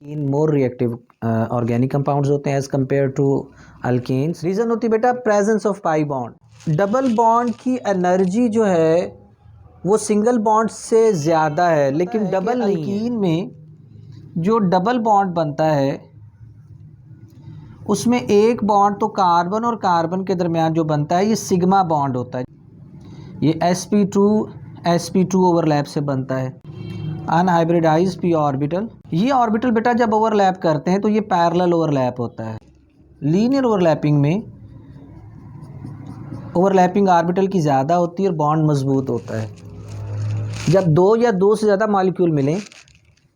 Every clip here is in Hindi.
इन मोर रिएक्टिव ऑर्गेनिक कंपाउंड्स होते हैं as compare to alkanes. Reason होती है बेटा presence of pi bond. Double bond की एनर्जी जो है वो सिंगल बॉन्ड से ज़्यादा है, लेकिन डबल नहीं है। अल्कीन में जो डबल बॉन्ड बनता है उसमें एक बॉन्ड तो कार्बन और कार्बन के दरमियान जो बनता है ये सिग्मा बॉन्ड होता है। ये sp2 ओवरलैप से बनता है। अनहाइब्रिडाइज्ड p ऑर्बिटल, ये ऑर्बिटल बेटा जब ओवरलैप करते हैं तो ये पैरेलल ओवरलैप होता है। लीनियर ओवरलैपिंग में ओवरलैपिंग ऑर्बिटल की ज़्यादा होती है और बॉन्ड मजबूत होता है। जब दो या दो से ज़्यादा मॉलिक्यूल मिलें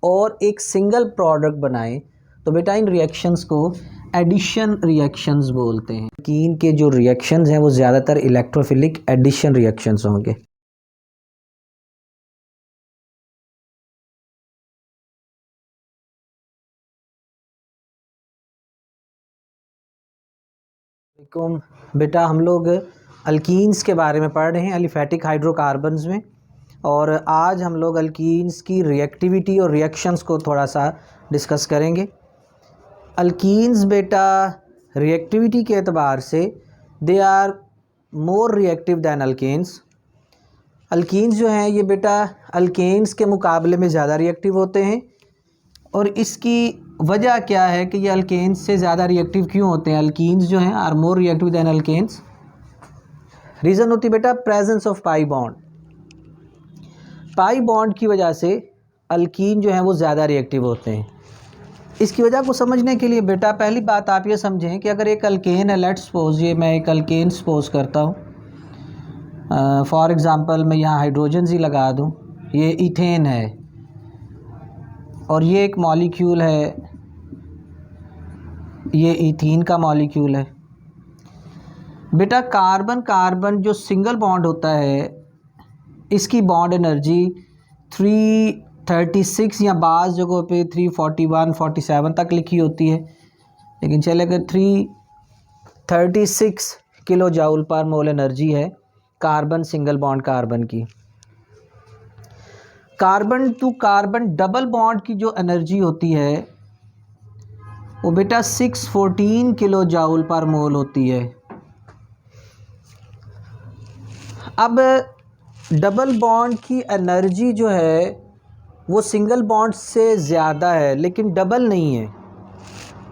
और एक सिंगल प्रोडक्ट बनाएं तो बेटा इन रिएक्शंस को एडिशन रिएक्शंस बोलते हैं। अल्कीन के जो रिएक्शंस हैं वो ज़्यादातर इलेक्ट्रोफिलिक एडिशन रिएक्शंस होंगे। बेटा हम लोग अल्कीन्स के बारे में पढ़ रहे हैं, एलिफेटिक हाइड्रोकार्बन्स में, और आज हम लोग अल्कीन्स की रिएक्टिविटी और रिएक्शंस को थोड़ा सा डिस्कस करेंगे। अल्कीन्स बेटा रिएक्टिविटी के एतबार से they are more reactive than alkanes. Alkenes जो हैं ये बेटा अल्केन्स के मुकाबले में ज़्यादा रिएक्टिव होते हैं, और इसकी वजह क्या है कि ये अल्केन्स से ज़्यादा रिएक्टिव क्यों होते हैं? अल्कीन्स जो हैं are more reactive than alkanes. Reason होती है बेटा presence of pi bond. Pi bond की वजह से अल्कीन जो हैं वो ज़्यादा रिएक्टिव होते हैं। इसकी वजह को समझने के लिए बेटा पहली बात आप ये समझें कि अगर एक अल्केन है, लेट्स सपोज ये मैं एक अल्केन सपोज करता हूँ, फॉर एग्ज़ाम्पल मैं यहाँ हाइड्रोजन ही लगा दूँ, ये इथेन है और ये एक मॉलिक्यूल है, ये इथीन का मॉलिक्यूल है। बेटा कार्बन कार्बन जो सिंगल बॉन्ड होता है इसकी बॉन्ड एनर्जी 336 या बाज़ जगहों पे 341 47 तक लिखी होती है, लेकिन चले अगर 336 kilo joule per mole energy है कार्बन सिंगल बॉन्ड कार्बन की। Carbon to carbon double bond की जो एनर्जी होती है वो बेटा 614 किलो जाउल पर मोल होती है। अब डबल बॉन्ड की एनर्जी जो है वो सिंगल बॉन्ड से ज़्यादा है, लेकिन डबल नहीं है।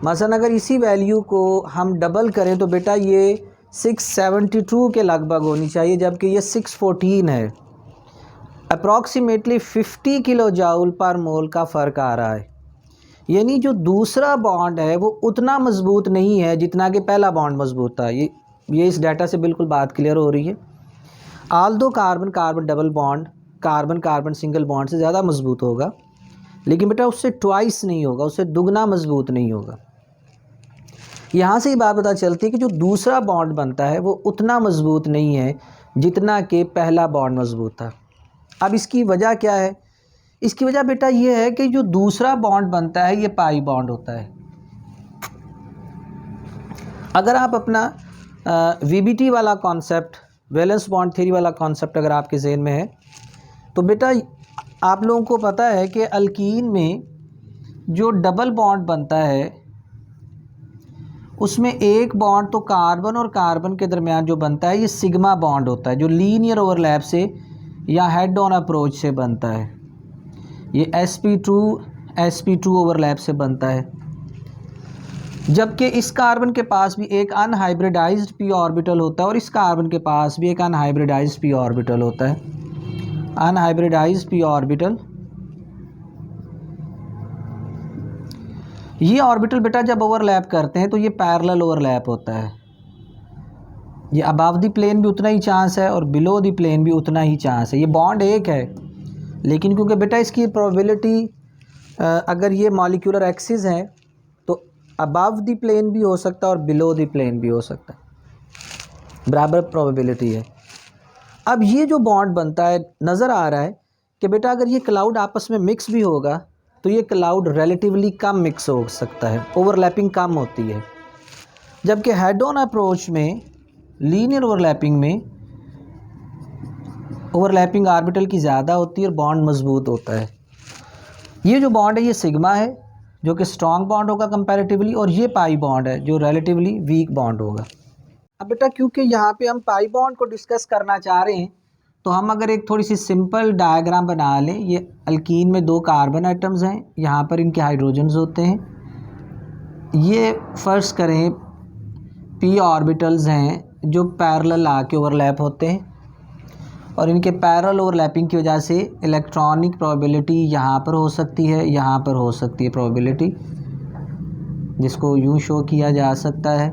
मसलन अगर इसी वैल्यू को हम डबल करें तो बेटा ये 672 के लगभग होनी चाहिए, जबकि ये 614 है। अप्रॉक्सीमेटली 50 किलो जाउल पर मोल का फ़र्क आ रहा है। यानी जो दूसरा बॉन्ड है वो उतना मजबूत नहीं है जितना कि पहला बॉन्ड मजबूत था। ये इस डाटा से बिल्कुल बात क्लियर हो रही है। Aldous carbon carbon double bond carbon carbon single bond से ज़्यादा मजबूत होगा, लेकिन बेटा उससे ट्वाइस नहीं होगा, उससे दुगना मजबूत नहीं होगा। यहाँ से ही बात पता चलती है कि जो दूसरा बॉन्ड बनता है वो उतना मजबूत नहीं है जितना कि पहला बॉन्ड मजबूत था। अब इसकी वजह क्या है? इसकी वजह बेटा ये है कि जो दूसरा बॉन्ड बनता है ये पाई बॉन्ड होता है। अगर आप अपना वीबीटी वाला कॉन्सेप्ट, वैलेंस बॉन्ड थ्योरी वाला कॉन्सेप्ट अगर आपके जहन में है तो बेटा आप लोगों को पता है कि अल्कीन में जो डबल बॉन्ड बनता है उसमें एक बॉन्ड तो कार्बन और कार्बन के दरमियान जो बनता है ये सिग्मा बॉन्ड होता है, जो लीनियर ओवरलैप से या हेड ऑन अप्रोच से बनता है। ये sp2 ओवरलैप से बनता है, जबकि इस कार्बन के पास भी एक अनहाइब्रिडाइज्ड p ऑर्बिटल होता है और इस कार्बन के पास भी एक अनहाइब्रिडाइज्ड p ऑर्बिटल होता है। अनहाइब्रिडाइज्ड p ऑर्बिटल, ये ऑर्बिटल बेटा जब ओवरलैप करते हैं तो ये पैरेलल ओवरलैप होता है। ये अबव द प्लेन भी उतना ही चांस है और बिलो द प्लेन भी उतना ही चांस है। ये बॉन्ड एक है, लेकिन क्योंकि बेटा इसकी प्रोबेबिलिटी अगर ये मॉलिक्यूलर एक्सिस हैं तो अबव द प्लेन भी हो सकता है और बिलो द प्लेन भी हो सकता है, बराबर प्रोबेबिलिटी है। अब ये जो बॉन्ड बनता है नज़र आ रहा है कि बेटा अगर ये क्लाउड आपस में मिक्स भी होगा तो ये क्लाउड रिलेटिवली कम मिक्स हो सकता है, ओवरलैपिंग कम होती है। जबकि हेड ऑन अप्रोच में, लीनियर ओवरलैपिंग में ओवरलैपिंग ऑर्बिटल की ज़्यादा होती है और बॉन्ड मजबूत होता है। ये जो बॉन्ड है ये सिग्मा है, जो कि स्ट्रॉन्ग बॉन्ड होगा कंपैरेटिवली, और ये पाई बॉन्ड है जो रिलेटिवली वीक बॉन्ड होगा। अब बेटा क्योंकि यहाँ पे हम पाई बॉन्ड को डिस्कस करना चाह रहे हैं, तो हम अगर एक थोड़ी सी सिंपल डायग्राम बना लें। ये अल्कीन में 2 कार्बन एटम्स हैं, यहाँ पर इनके हाइड्रोजन्स होते हैं। ये फर्ज करें p ऑर्बिटल्स हैं जो पैरेलल आके ओवरलैप होते हैं, और इनके पैरेलल ओवरलैपिंग की वजह से इलेक्ट्रॉनिक प्रोबेबिलिटी यहाँ पर हो सकती है, यहाँ पर हो सकती है प्रोबेबिलिटी, जिसको यूँ शो किया जा सकता है।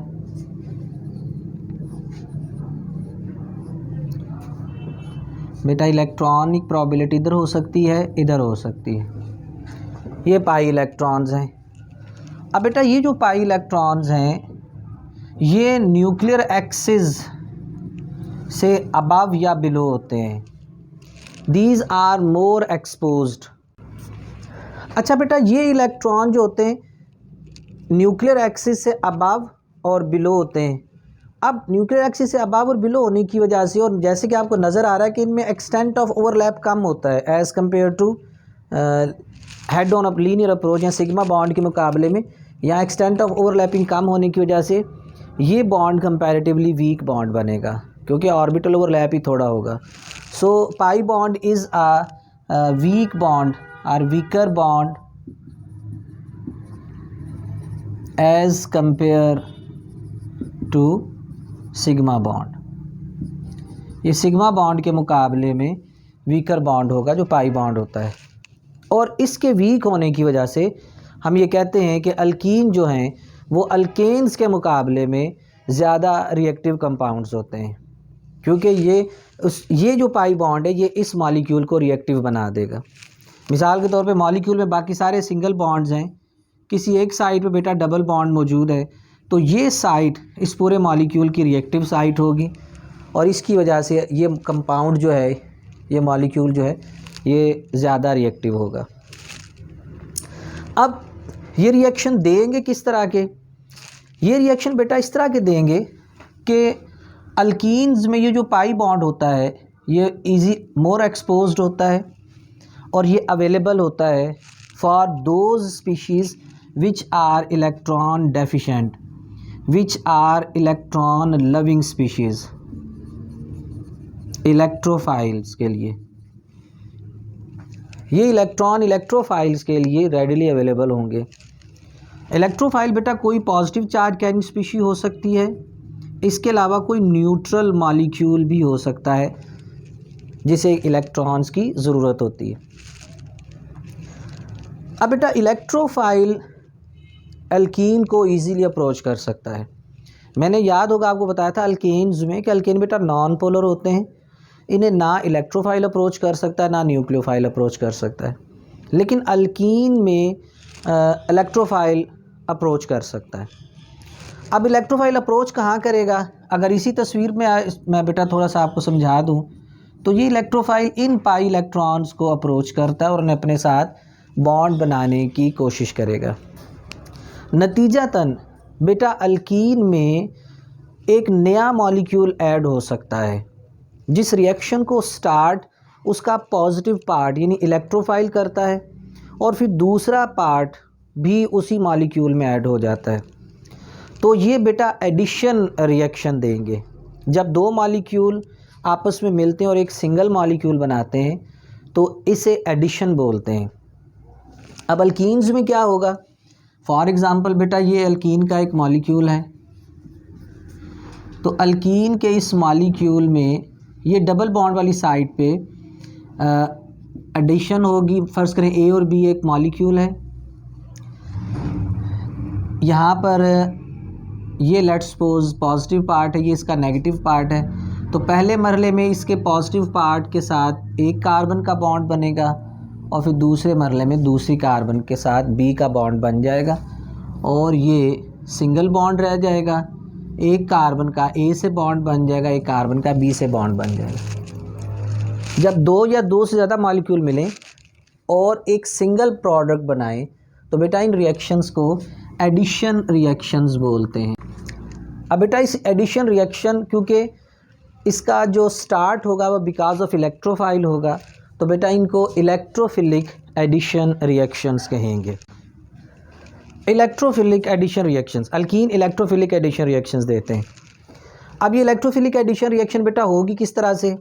बेटा इलेक्ट्रॉनिक प्रोबेबिलिटी इधर हो सकती है, इधर हो सकती है। ये पाई इलेक्ट्रॉन्स हैं। अब बेटा ये जो पाई इलेक्ट्रॉन्स हैं ये न्यूक्लियर एक्सिस से अबव या बिलो होते हैं। These are more exposed. अच्छा बेटा ये इलेक्ट्रॉन जो होते हैं न्यूक्लियर एक्सिस से अबव और बिलो होते हैं। अब न्यूक्लियर एक्सिस से अबव और बिलो होने की वजह से, और जैसे कि आपको नज़र आ रहा है कि इनमें एक्सटेंट ऑफ ओवरलैप कम होता है as compare to head on linear approach या सिग्मा बॉन्ड के मुकाबले में, यहाँ एक्सटेंट ऑफ ओवरलैपिंग कम होने की वजह से ये बॉन्ड कंपैरेटिवली वीक बॉन्ड बनेगा, क्योंकि ऑर्बिटल ओवरलैप ही थोड़ा होगा। So pi bond is a weak bond और weaker bond as compare to sigma bond. ये सिग्मा बॉन्ड के मुकाबले में वीकर बॉन्ड होगा जो पाई बॉन्ड होता है, और इसके वीक होने की वजह से हम ये कहते हैं कि अल्कीन जो हैं वो अल्केन्स के मुकाबले में ज़्यादा रिएक्टिव कंपाउंड्स होते हैं, क्योंकि ये जो पाई बॉन्ड है ये इस मॉलिक्यूल को रिएक्टिव बना देगा। मिसाल के तौर पे मॉलिक्यूल में बाकी सारे सिंगल बॉन्ड्स हैं, किसी एक साइड पे बेटा डबल बॉन्ड मौजूद है, तो ये साइट इस पूरे मॉलिक्यूल की रिएक्टिव साइट होगी, और इसकी वजह से ये कंपाउंड जो है, ये मॉलिक्यूल जो है ये ज़्यादा रिएक्टिव होगा। अब ये रिएक्शन देंगे किस तरह के? ये रिएक्शन बेटा इस तरह के देंगे कि अल्कीन्स में ये जो पाई बॉन्ड होता है ये इजी मोर एक्सपोज्ड होता है, और ये अवेलेबल होता है for those species which are electron deficient, which are electron loving species, electrophiles के लिए। ये इलेक्ट्रॉन इलेक्ट्रोफाइल्स के लिए रेडिली अवेलेबल होंगे। इलेक्ट्रोफाइल बेटा कोई पॉजिटिव चार्ज कैरिंग स्पीशी हो सकती है, इसके अलावा कोई न्यूट्रल मॉलिक्यूल भी हो सकता है जिसे इलेक्ट्रॉन्स की ज़रूरत होती है। अब बेटा इलेक्ट्रोफाइल अल्कीन को इजीली अप्रोच कर सकता है। मैंने याद होगा आपको बताया था अल्केन्स में कि अल्केन बेटा नॉन पोलर होते हैं, इन्हें ना इलेक्ट्रोफाइल अप्रोच कर सकता है ना न्यूक्लियोफाइल अप्रोच कर सकता है, लेकिन अल्कीन में इलेक्ट्रोफाइल अप्रोच कर सकता है। अब इलेक्ट्रोफाइल अप्रोच कहाँ करेगा? अगर इसी तस्वीर में मैं बेटा थोड़ा सा आपको समझा दूँ तो ये इलेक्ट्रोफाइल इन पाई इलेक्ट्रॉन्स को अप्रोच करता है और उन्हें अपने साथ बॉन्ड बनाने की कोशिश करेगा। नतीजतन बेटा अल्कीन में एक नया मॉलिक्यूल ऐड हो सकता है, जिस रिएक्शन को स्टार्ट उसका पॉजिटिव पार्ट यानी इलेक्ट्रोफाइल करता है, और फिर दूसरा पार्ट भी उसी मॉलिक्यूल में ऐड हो जाता है। तो ये बेटा एडिशन रिएक्शन देंगे। जब 2 मॉलिक्यूल आपस में मिलते हैं और एक सिंगल मॉलिक्यूल बनाते हैं तो इसे एडिशन बोलते हैं। अब अल्कीन्स में क्या होगा? फॉर एग्ज़ाम्पल बेटा ये अल्कीन का एक मॉलिक्यूल है, तो अल्कीन के इस मॉलिक्यूल में ये डबल बॉन्ड वाली साइड पे एडिशन होगी। फ़र्ज़ करें ए और बी एक मॉलिक्यूल है, यहाँ पर ये लेट्स सपोज पॉजिटिव पार्ट है, ये इसका नेगेटिव पार्ट है। तो पहले मरहले में इसके पॉजिटिव पार्ट के साथ एक कार्बन का बॉन्ड बनेगा, और फिर दूसरे मरहले में दूसरी कार्बन के साथ बी का बॉन्ड बन जाएगा, और ये सिंगल बॉन्ड रह जाएगा। एक कार्बन का ए से बॉन्ड बन जाएगा, एक कार्बन का बी से बॉन्ड बन जाएगा। जब 2 या 2 से ज़्यादा मॉलिक्यूल मिलें और एक सिंगल प्रोडक्ट बनाएं तो बेटा इन रिएक्शंस को एडिशन रिएक्शंस बोलते हैं। अब बेटा इस एडिशन रिएक्शन क्योंकि इसका जो स्टार्ट होगा वो बिकॉज ऑफ इलेक्ट्रोफाइल होगा, तो बेटा इनको इलेक्ट्रोफिलिक एडिशन रिएक्शंस कहेंगे। Electrophilic addition reactions, alkene electrophilic addition reactions देते हैं। अब ये इलेक्ट्रोफिलिक एडिशन रिएक्शन बेटा होगी किस तरह से?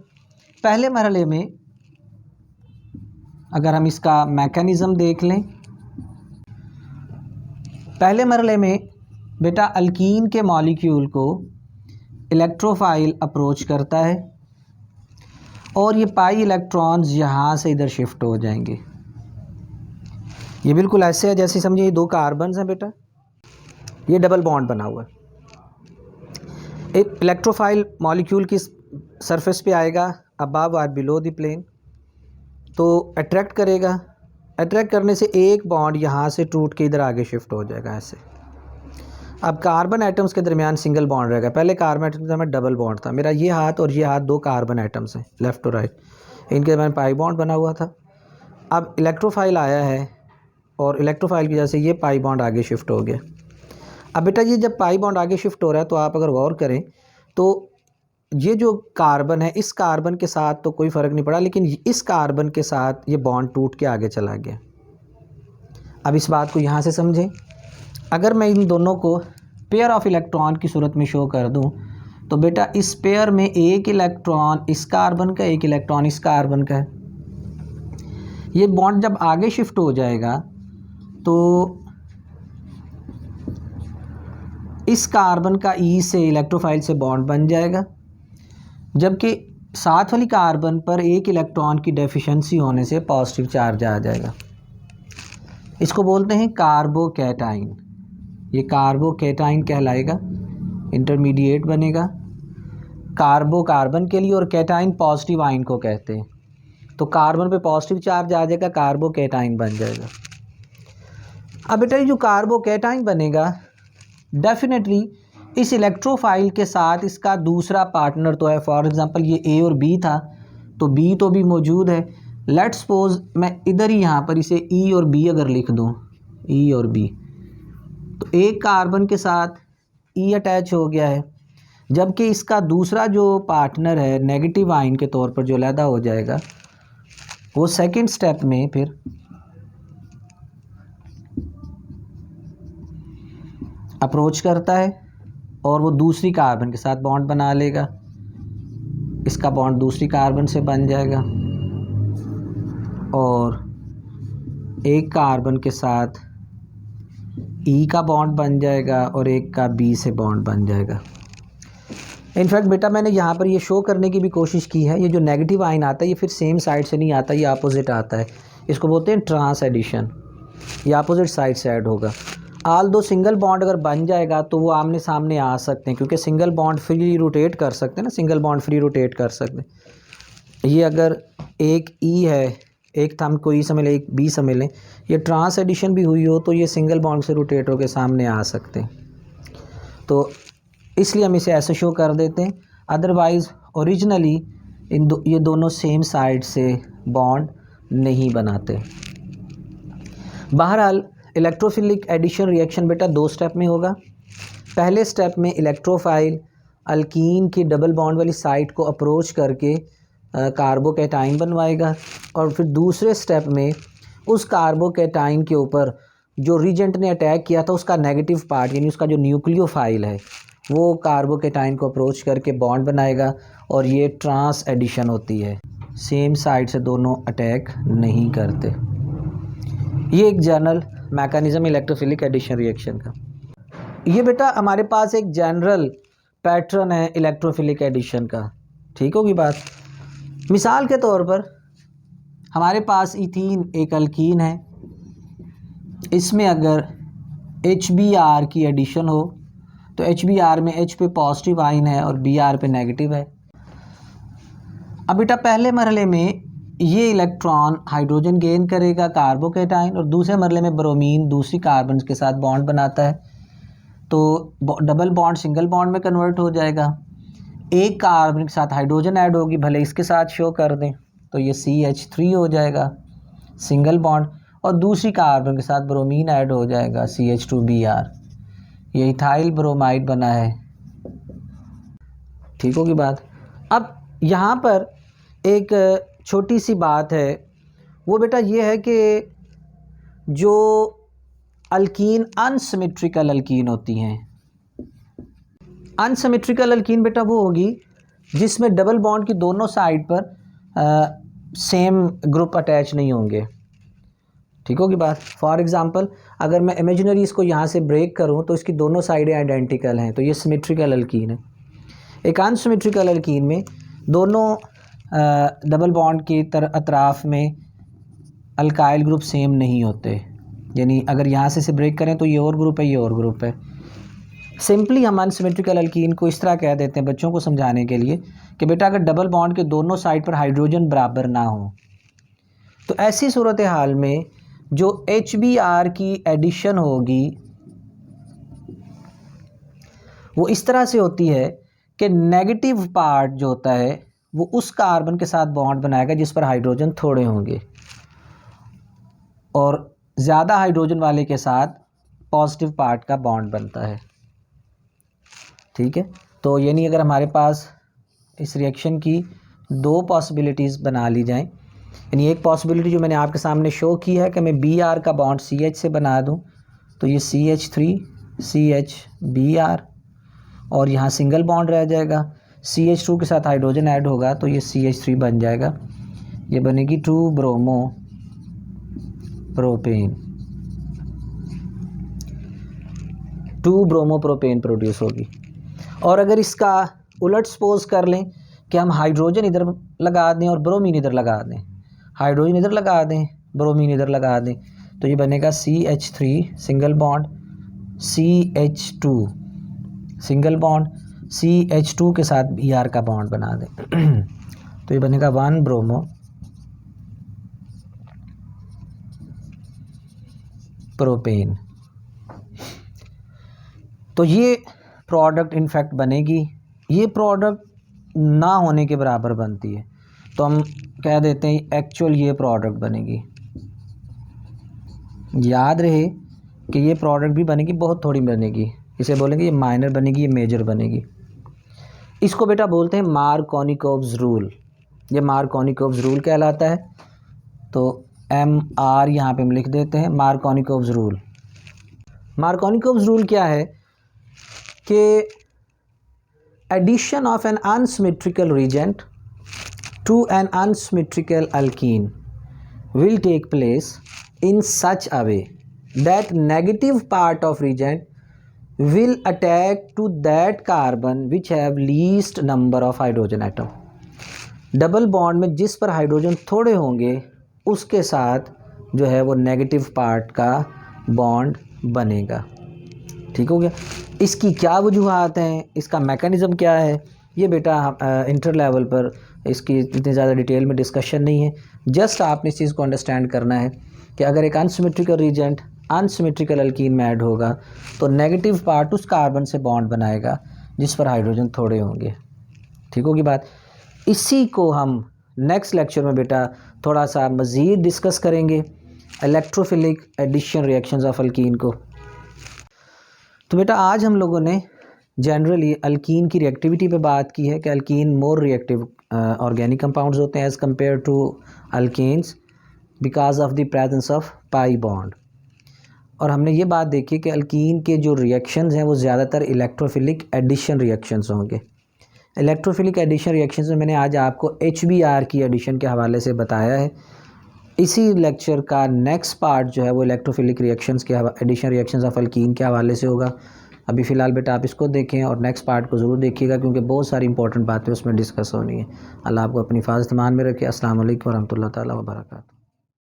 पहले मरहले में अगर हम इसका मैकेनिज़्म देख लें, पहले मरहले में बेटा अल्कीन के मॉलिक्यूल को इलेक्ट्रोफाइल अप्रोच करता है और ये पाई इलेक्ट्रॉन्स यहाँ से इधर शिफ्ट हो जाएंगे। ये बिल्कुल ऐसे है जैसे समझिए ये दो कार्बन्स हैं बेटा, ये डबल बॉन्ड बना हुआ है। एक इलेक्ट्रोफाइल मॉलिक्यूल की सरफेस पे आएगा अबव और बिलो द प्लेन, तो अट्रैक्ट करेगा। अट्रैक्ट करने से एक बॉन्ड यहाँ से टूट के इधर आगे शिफ्ट हो जाएगा ऐसे। अब कार्बन एटम्स के दरमियान सिंगल बॉन्ड रहेगा। पहले कार्बन एटम्स में डबल बॉन्ड था। मेरा ये हाथ और ये हाथ दो कार्बन एटम्स हैं, लेफ़्ट और राइट, इनके दरमियान पाई बॉन्ड बना हुआ था। अब इलेक्ट्रोफाइल आया है और इलेक्ट्रोफाइल की वजह से ये पाई बॉन्ड आगे शिफ्ट हो गया। अब बेटा ये जब पाई बॉन्ड आगे शिफ्ट हो रहा है तो आप अगर गौर करें तो ये जो कार्बन है इस कार्बन के साथ तो कोई फ़र्क नहीं पड़ा, लेकिन इस कार्बन के साथ ये बॉन्ड टूट के आगे चला गया। अब इस बात को यहाँ से समझें। अगर मैं इन दोनों को पेयर ऑफ इलेक्ट्रॉन की सूरत में शो कर दूं तो बेटा इस पेयर में एक इलेक्ट्रॉन इस कार्बन का, एक इलेक्ट्रॉन इस कार्बन का है। ये बॉन्ड जब आगे शिफ्ट हो जाएगा तो इस कार्बन का ई से इलेक्ट्रोफाइल से बॉन्ड बन जाएगा, जबकि साथ वाली कार्बन पर एक इलेक्ट्रॉन की डेफिशिएंसी होने से पॉजिटिव चार्ज आ जाएगा। इसको बोलते हैं कार्बोकैटाइन। ये कार्बोकैटाइन कहलाएगा, इंटरमीडिएट बनेगा। कार्बो कार्बन के लिए और कैटाइन पॉजिटिव आयन को कहते हैं। तो कार्बन पे पॉजिटिव चार्ज आ जाएगा, कार्बोकैटाइन बन जाएगा। अब बेटा ये जो कार्बोकैटाइन बनेगा डेफिनेटली इस इलेक्ट्रोफाइल के साथ इसका दूसरा पार्टनर तो है। फॉर एग्जांपल ये ए और बी था तो बी तो भी मौजूद है। लेट्स सपोज मैं इधर ही यहाँ पर इसे ई और बी अगर लिख दूँ, ई और बी, तो एक कार्बन के साथ ई अटैच हो गया है, जबकि इसका दूसरा जो पार्टनर है नेगेटिव आयन के तौर पर जो अलहदा हो जाएगा वो सेकंड स्टेप में फिर अप्रोच करता है और वो दूसरी कार्बन के साथ बॉन्ड बना लेगा। इसका बॉन्ड दूसरी कार्बन से बन जाएगा और एक कार्बन के साथ ई का बॉन्ड बन जाएगा और एक का बी से बॉन्ड बन जाएगा। इनफैक्ट बेटा मैंने यहाँ पर ये शो करने की भी कोशिश की है, ये जो नेगेटिव आयन आता है ये फिर सेम साइड से नहीं आता, ये अपोजिट आता है। इसको बोलते हैं ट्रांस एडिशन, ये अपोजिट साइड से ऐड होगा। आल दो सिंगल बॉन्ड अगर बन जाएगा तो वो आमने सामने आ सकते हैं, क्योंकि सिंगल बॉन्ड फ्री रोटेट कर सकते हैं ना, सिंगल बॉन्ड फ्री रोटेट कर सकते हैं। ये अगर एक ई है, एक थंब को ई समझ लें, एक बी समझ लें, ये ट्रांस एडिशन भी हुई हो तो ये सिंगल बॉन्ड से रोटेट होकर सामने आ सकते हैं। तो इसलिए हम इसे ऐसे शो कर देते हैं। अदरवाइज़ ओरिजिनली ये दोनों सेम साइड से बॉन्ड नहीं बनाते। बहरहाल इलेक्ट्रोफिलिक एडिशन रिएक्शन बेटा दो स्टेप में होगा। पहले स्टेप में इलेक्ट्रोफाइल अल्कीन की डबल बॉन्ड वाली साइट को अप्रोच करके कार्बोकैटाइन बनवाएगा और फिर दूसरे स्टेप में उस कार्बोकैटाइन के ऊपर जो रीजेंट ने अटैक किया था उसका नेगेटिव पार्ट यानी उसका जो न्यूक्लियोफाइल है वो कार्बोकैटाइन को अप्रोच करके बॉन्ड बनाएगा और ये ट्रांस एडिशन होती है। सेम साइड से दोनों अटैक नहीं करते। ये एक general mechanism electrophilic addition reaction का। ये बेटा हमारे पास एक जनरल पैटर्न है इलेक्ट्रोफिलिक एडिशन का, ठीक होगी बात। मिसाल के तौर पर हमारे पास इथीन एक अल्कीन है, इसमें अगर HBr की एडिशन हो तो HBr में H पे पॉजिटिव आयन है और Br पे नेगेटिव है। अब बेटा पहले मरहले में ये इलेक्ट्रॉन हाइड्रोजन गेन करेगा कार्बोकैटाइन और दूसरे मरहले में ब्रोमीन दूसरी कार्बन के साथ बॉन्ड बनाता है तो डबल बॉन्ड सिंगल बॉन्ड में कन्वर्ट हो जाएगा। एक कार्बन के साथ हाइड्रोजन ऐड होगी, भले इसके साथ शो कर दें तो ये CH3 हो जाएगा सिंगल बॉन्ड, और दूसरी कार्बन के साथ ब्रोमीन ऐड हो जाएगा CH2Br, ये इथाइल ब्रोमाइड बना है, ठीक होगी बात। अब यहाँ पर एक छोटी सी बात है, वो बेटा ये है कि जो अल्कीन अनसिमेट्रिकल अल्कीन होती हैं। अनसिमेट्रिकल अल्कीन बेटा वो होगी जिसमें डबल बॉन्ड की दोनों साइड पर सेम ग्रुप अटैच नहीं होंगे। ठीक होगी बात। फॉर एग्जांपल अगर मैं इमेजिनरी इसको यहाँ से ब्रेक करूँ तो इसकी दोनों साइडें आइडेंटिकल हैं, तो ये सिमेट्रिकल अल्कीन है। एक अनसिमेट्रिकल अल्कीन में दोनों डबल बॉन्ड की अतराफ़ में अल्काइल ग्रुप सेम नहीं होते, यानी अगर यहाँ से इसे ब्रेक करें तो ये और ग्रुप है, ये और ग्रुप है। सिंपली हम अनसिमेट्रिकल अल्कीन को इस तरह कह देते हैं बच्चों को समझाने के लिए कि बेटा अगर डबल बॉन्ड के दोनों साइड पर हाइड्रोजन बराबर ना हो तो ऐसी सूरत हाल में जो HBr की एडिशन होगी वो इस तरह से होती है कि नेगेटिव पार्ट जो होता है वो उस कार्बन के साथ बॉन्ड बनाएगा जिस पर हाइड्रोजन थोड़े होंगे, और ज़्यादा हाइड्रोजन वाले के साथ पॉजिटिव पार्ट का बॉन्ड बनता है। ठीक है, तो यानी अगर हमारे पास इस रिएक्शन की दो पॉसिबिलिटीज़ बना ली जाएं, यानी एक पॉसिबिलिटी जो मैंने आपके सामने शो की है कि मैं Br का बॉन्ड CH से बना दूं तो ये CH3 CH Br और यहाँ सिंगल बॉन्ड रह जाएगा, CH2 के साथ हाइड्रोजन ऐड होगा तो ये CH3 बन जाएगा, ये बनेगी 2 bromo propane, 2 bromo propane produce होगी। और अगर इसका उलट सपोज कर लें कि हम हाइड्रोजन इधर लगा दें और ब्रोमीन इधर लगा दें, हाइड्रोजन इधर लगा दें ब्रोमीन इधर लगा दें, तो ये बनेगा CH3 single bond CH2 single bond CH2 के साथ Br का बॉन्ड बना दें तो ये बनेगा 1 ब्रोमो प्रोपेन। तो ये प्रोडक्ट इनफैक्ट बनेगी, ये प्रोडक्ट ना होने के बराबर बनती है, तो हम कह देते हैं एक्चुअल ये प्रोडक्ट बनेगी। याद रहे कि ये प्रोडक्ट भी बनेगी, बहुत थोड़ी बनेगी, इसे बोलेंगे ये माइनर बनेगी, ये मेजर बनेगी। इसको बेटा बोलते हैं मार्कोनिकोव्स रूल, ये मार्कोनिकोव्स रूल कहलाता है। तो MR यहाँ पे हम लिख देते हैं मार्कोनिकोव्स रूल। मार्कोनिकोव्स रूल क्या है कि addition of an unsymmetrical reagent to an unsymmetrical alkene will take place in such a way that negative part of reagent will attack to that carbon which have least number of hydrogen atom। Double bond में जिस पर हाइड्रोजन थोड़े होंगे उसके साथ जो है वो नेगेटिव पार्ट का बॉन्ड बनेगा। ठीक हो गया। इसकी क्या वजूहात हैं, इसका मैकेनिज़्म क्या है, ये बेटा इंटर लेवल पर इसकी इतनी ज़्यादा डिटेल में डिस्कशन नहीं है। जस्ट आपने इस चीज़ को अंडरस्टैंड करना है कि अगर एक अनसिमेट्रिकल रीजेंट अनसिमेट्रिकल अल्कीन में ऐड होगा तो नेगेटिव पार्ट उस कार्बन से बॉन्ड बनाएगा जिस पर हाइड्रोजन थोड़े होंगे। ठीक होगी बात। इसी को हम नेक्स्ट लेक्चर में बेटा थोड़ा सा मज़ीद डिस्कस करेंगे, electrophilic addition reactions of alkene को। तो बेटा आज हम लोगों ने जनरली अल्कीन की रिएक्टिविटी पे बात की है कि alkene more reactive organic compounds होते हैं as compare to alkanes because of the presence of pi bond. और हमने ये बात देखी कि अल्कीन के जो रिएक्शंस हैं वो ज़्यादातर इलेक्ट्रोफिलिक एडिशन रिएक्शंस होंगे। इलेक्ट्रोफिलिक एडिशन रिएक्शंस में मैंने आज आपको HBr की एडिशन के हवाले से बताया है। इसी लेक्चर का नेक्स्ट पार्ट जो है वो इलेक्ट्रोफिलिक रिएक्शंस के एडिशन रिएक्शंस ऑफ अल्कीन के हवाले से होगा। अभी फ़िलहाल बेटा आप इसको देखें और नेक्स्ट पार्ट को ज़रूर देखिएगा क्योंकि बहुत सारी इंपॉर्टेंट बातें उसमें डिस्कस होनी है। अल्लाह आपको अपनी हिफाज़त मान में रखे। अस्सलाम वालेकुम व रहमतुल्लाहि तआला व बरकातहू।